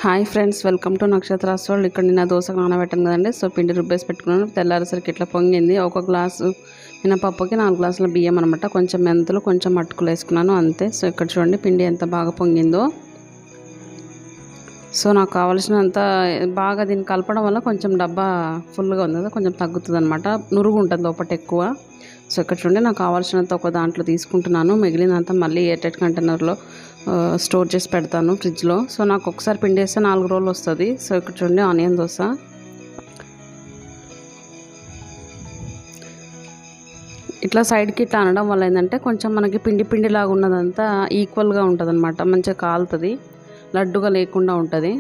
Hi friends, welcome to Nakshatra's world. ఇక్కడ నిన్న దోశ నానబెట్టాను కదండి. సో పిండి రుబ్బేసి పెట్టుకున్నాను. తెల్లారేసరికి ఇట్లా పొంగింది. ఒక గ్లాసు మినపప్పుకి 4 గ్లాసుల బియ్యం అనమాట. కొంచెం మెంతులు, కొంచెం అటుకులు వేసుకున్నాను అంతే. సో ఇక్కడ చూడండి పిండి ఎంత బాగా పొంగిందో. సో నాకు కావాల్సినంత బాగా దీన్ని కలపడం వల్ల కొంచెం డబ్బా ఫుల్గా ఉంది కదా, కొంచెం తగ్గుతుంది అనమాట. నురుగు ఉంటుంది లోపల ఎక్కువ. సో ఇక్కడ చూడండి నాకు కావాల్సినంత ఒక దాంట్లో తీసుకుంటున్నాను. మిగిలినంత మళ్ళీ ఎయిర్టైట్ కంటైనర్లో స్టోర్ చేసి పెడతాను ఫ్రిడ్జ్లో. సో నాకు ఒకసారి పిండి వేస్తే 4 రోజులు వస్తుంది. సో ఇక్కడ చూడండి ఆనియన్ దోశ. ఇట్లా సైడ్కి ఇట్లా అనడం వల్ల ఏంటంటే కొంచెం మనకి పిండి లాగా ఉన్నదంతా ఈక్వల్గా ఉంటుంది అనమాట. మంచిగా కాలుతుంది, లడ్డుగా లేకుండా ఉంటుంది.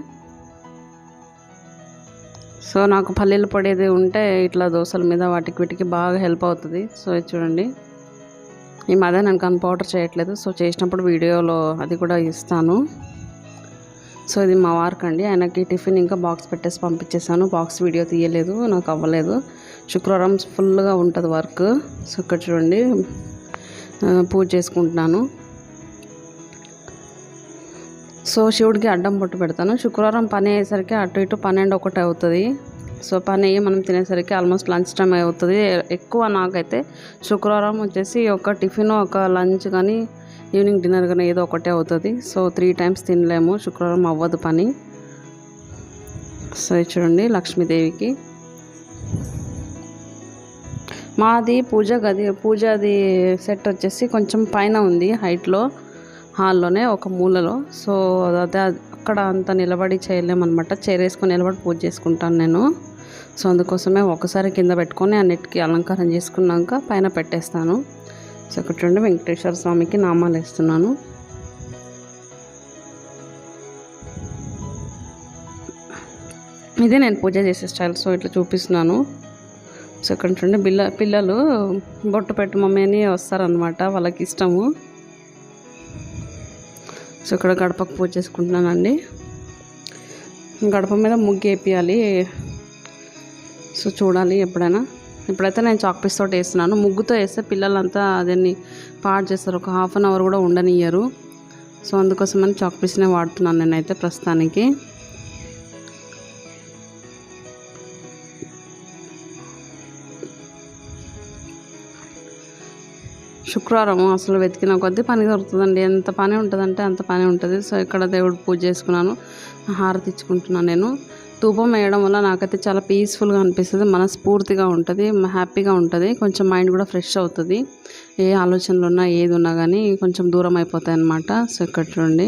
సో నాకు పల్లీలు పొడేది ఉంటే ఇట్లా దోశల మీద వాటికి వీటికి బాగా హెల్ప్ అవుతుంది. సో చూడండి ఈ మధ్య నేను కన్ పౌడర్ చేయట్లేదు. సో చేసినప్పుడు వీడియోలో అది కూడా ఇస్తాను. సో ఇది మా వారికి అండి, ఆయనకి టిఫిన్ ఇంకా బాక్స్ పెట్టేసి పంపించేసాను. బాక్స్ వీడియో తీయలేదు, నాకు అవ్వలేదు. శుక్రవారం ఫుల్గా ఉంటుంది వర్క్. సో ఇక్కడ చూడండి పూజ చేసుకుంటున్నాను. సో శివుడికి అడ్డం పొట్టు పెడతాను. శుక్రవారం పని అయ్యేసరికి అటు ఇటు 12-1 అవుతుంది. సో పని అయ్యి మనం తినేసరికి ఆల్మోస్ట్ లంచ్ టైం అవుతుంది. ఎక్కువ నాకైతే శుక్రవారం వచ్చేసి ఒక టిఫిన్, ఒక లంచ్ కానీ ఈవినింగ్ డిన్నర్ కానీ ఏదో ఒకటే అవుతుంది. సో 3 టైమ్స్ తినలేము, శుక్రవారం అవ్వదు పని. సో చూడండి లక్ష్మీదేవికి మాది పూజది సెట్ వచ్చేసి కొంచెం పైన ఉంది హైట్లో, హాల్లోనే ఒక మూలలో. సో అదే అక్కడ అంత నిలబడి చేయలేమన్నమాట. చైర్ వేసుకొని నిలబడి పూజ చేసుకుంటాను నేను. సో అందుకోసమే ఒకసారి కింద పెట్టుకొని అన్నిటికీ అలంకారం చేసుకున్నాక పైన పెట్టేస్తాను. సో ఇక్కడ చూడండి వెంకటేశ్వర స్వామికి నామాలు వేస్తున్నాను. ఇదే నేను పూజ చేసే స్టైల్. సో ఇట్లా చూపిస్తున్నాను. సో ఇక్కడ చూడండి పిల్లలు బొట్టు పెట్టు మమ్మీ అని వస్తారనమాట, వాళ్ళకి ఇష్టము. సో ఇక్కడ గడపకు పూజ చేసుకుంటున్నానండి. గడప మీద ముగ్గు వేపియాలి. సో చూడాలి ఇప్పుడైతే నేను చాక్ పీస్ తోటి వేస్తున్నాను. ముగ్గుతో వేస్తే పిల్లలంతా అదని పాడు చేస్తారు, ఒక ½ అన్ అవర్ కూడా ఉండనియ్యరు. సో అందుకోసమని చాక్ పీస్నే వాడుతున్నాను నేనైతే ప్రస్తుతానికి. శుక్రవారం అసలు వెతికిన కొద్దీ పని దొరుకుతుందండి. ఎంత పని ఉంటుందంటే అంత పని ఉంటుంది. సో ఇక్కడ దేవుడు పూజ చేసుకున్నాను, హారతి ఇచ్చుకుంటున్నాను నేను. ధూపం వేయడం వల్ల నాకైతే చాలా పీస్ఫుల్గా అనిపిస్తుంది, మనస్ఫూర్తిగా ఉంటుంది, హ్యాపీగా ఉంటుంది. కొంచెం మైండ్ కూడా ఫ్రెష్ అవుతుంది. ఏ ఆలోచనలు ఉన్నా ఏది ఉన్నా కానీ కొంచెం దూరం అయిపోతాయి అన్నమాట. సో ఇక్కడ చూడండి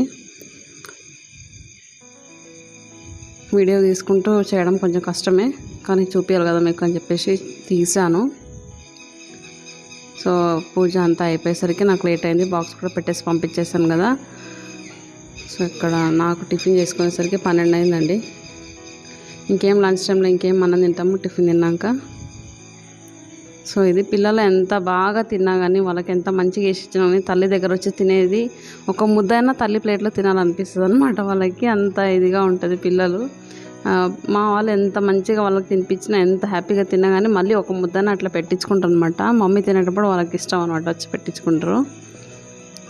వీడియో తీసుకుంటూ చేయడం కొంచెం కష్టమే, కానీ చూపించాలి కదా మీకు అని చెప్పేసి తీసాను. సో పూజ అంతా అయిపోయేసరికి నాకు లేట్ అయింది. బాక్స్ కూడా పెట్టేసి పంపించేసాను కదా. సో ఇక్కడ నాకు టిఫిన్ చేసుకునేసరికి 12 అయిందండి. ఇంకేం లంచ్ టైంలో ఇంకేం అన్నం తింటాము టిఫిన్ తిన్నాక. సో ఇది పిల్లలు ఎంత బాగా తిన్నా కానీ, వాళ్ళకి ఎంత మంచిగా వేసి ఇచ్చినా కానీ తల్లి దగ్గర వచ్చి తినేది ఒక ముద్దైనా తల్లి ప్లేట్లో తినాలనిపిస్తుంది అనమాట. వాళ్ళకి అంత ఇదిగా ఉంటుంది పిల్లలు. మా వాళ్ళు ఎంత మంచిగా వాళ్ళకి తినిపించినా, ఎంత హ్యాపీగా తిన్నా కానీ మళ్ళీ ఒక ముద్దన అట్లా పెట్టించుకుంటారు అనమాట. మమ్మీ తినేటప్పుడు వాళ్ళకి ఇష్టం అనమాట, వచ్చి పెట్టించుకుంటారు.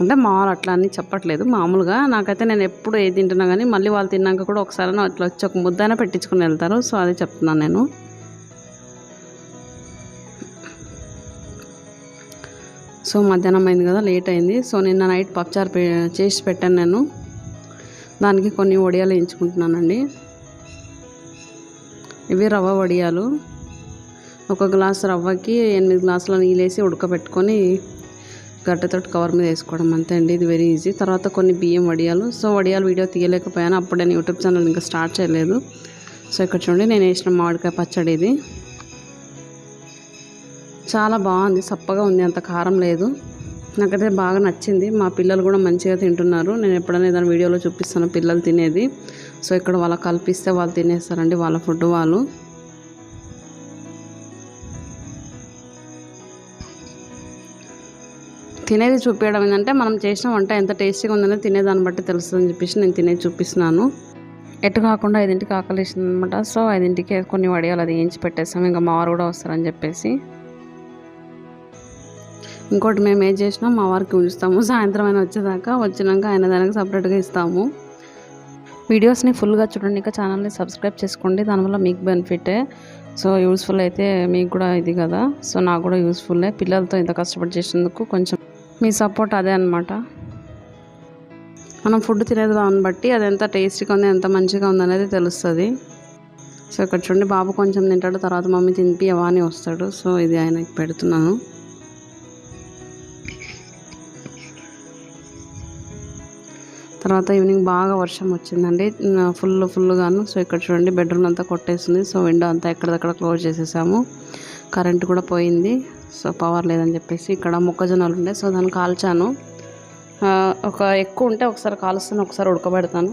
అంటే మా వాళ్ళు అట్లా అని చెప్పట్లేదు, మామూలుగా నాకైతే నేను ఎప్పుడు ఏది తింటున్నా కానీ మళ్ళీ వాళ్ళు తిన్నాక కూడా ఒకసారి అట్లా వచ్చి ఒక ముద్దైనా పెట్టించుకుని వెళ్తారు. సో అది చెప్తున్నాను నేను. సో మధ్యాహ్నం అయింది కదా, లేట్ అయింది. సో నిన్న నైట్ పప్పుచారు చేసి పెట్టాను నేను. దానికి కొన్ని వడియాలు వేయించుకుంటున్నానండి. ఇవి రవ్వ వడియాలు. 1 గ్లాసు రవ్వకి 8 గ్లాసుల నీళ్ళు వేసి ఉడకబెట్టుకొని గడ్డతోటి కవర్ మీద వేసుకోవడం అంతే అండి. ఇది వెరీ ఈజీ. తర్వాత కొన్ని బియ్యం వడియాలు. సో వడియాలు వీడియో తీయలేకపోయాను, అప్పుడు నేను యూట్యూబ్ ఛానల్ ఇంకా స్టార్ట్ చేయలేదు. సో ఇక్కడ చూడండి నేను వేసిన మామిడికాయ పచ్చడి. ఇది చాలా బాగుంది, సప్పగా ఉంది, అంత కారం లేదు. నాకైతే బాగా నచ్చింది. మా పిల్లలు కూడా మంచిగా తింటున్నారు. నేను ఎప్పుడైనా ఏదైనా వీడియోలో చూపిస్తాను పిల్లలు తినేది. సో ఇక్కడ వాళ్ళకి కల్పిస్తే వాళ్ళు తినేస్తారండి, వాళ్ళ ఫుడ్ వాళ్ళు. తినేది చూపించడం ఏంటంటే మనం చేసిన వంట ఎంత టేస్టీగా ఉందనేది తినేదాన్ని బట్టి తెలుస్తుందని చెప్పేసి నేను తినేది చూపిస్తున్నాను. ఎటు కాకుండా 5ంటికి ఆకలి వేసింది అనమాట. సో 5ంటికి కొన్ని వడియాలు అది వేయించి పెట్టేస్తాము, ఇంకా మా వారు కూడా వస్తారని చెప్పేసి. ఇంకోటి మేము ఏం చేసినా మా వారికి ఉంచుతాము, సాయంత్రం అయినా వచ్చేదాకా. వచ్చినాక ఆయన దానికి సపరేట్గా ఇస్తాము. వీడియోస్ని ఫుల్గా చూడండి, ఇంకా ఛానల్ని సబ్స్క్రైబ్ చేసుకోండి. దానివల్ల మీకు బెనిఫిటే. సో యూస్ఫుల్ అయితే మీకు కూడా ఇది కదా, సో నాకు కూడా యూస్ఫుల్లే. పిల్లలతో ఇంత కష్టపడి చేసినందుకు కొంచెం మీ సపోర్ట్ అదే అనమాట. మనం ఫుడ్ తినేది దాన్ని బట్టి అది ఎంత టేస్టీగా ఉంది, ఎంత మంచిగా ఉంది అనేది తెలుస్తుంది. సో ఇక్కడ చూడండి, బాబు కొంచెం తింటాడు, తర్వాత మమ్మీ తినిపియవా అని వస్తాడు. సో ఇది ఆయనకి పెడుతున్నాను. తర్వాత ఈవినింగ్ బాగా వర్షం వచ్చిందండి, ఫుల్గాను. సో ఇక్కడ చూడండి, బెడ్రూమ్ అంతా కొట్టేస్తుంది. సో విండో అంతా ఎక్కడిదక్కడ క్లోజ్ చేసేసాము. కరెంట్ కూడా పోయింది, సో పవర్ లేదని చెప్పేసి. ఇక్కడ మొక్కజొన్నలు ఉండే, సో దాన్ని కాల్చాను. ఒక ఎక్కువ ఉంటే ఒకసారి కాలుస్తాను, ఒకసారి ఉడకబెడతాను.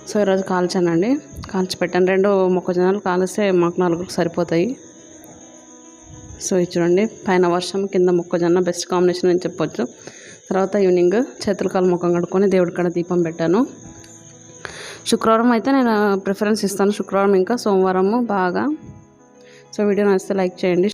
సో ఈరోజు కాల్చానండి, కాల్చి పెట్టాను. 2 మొక్కజొన్నలు కాలిస్తే మాకు 4 సరిపోతాయి. సో ఇది చూడండి, పైన వర్షం కింద మొక్కజొన్న బెస్ట్ కాంబినేషన్ అని చెప్పొచ్చు. తర్వాత ఈవినింగ్ చేతులు కాలు ముఖం కడుక్కొని దేవుడి కాడ దీపం పెట్టాను. శుక్రవారం అయితే నేను ప్రిఫరెన్స్ ఇస్తాను, శుక్రవారం ఇంకా సోమవారము బాగా. సో వీడియో నచ్చితే లైక్ చేయండి.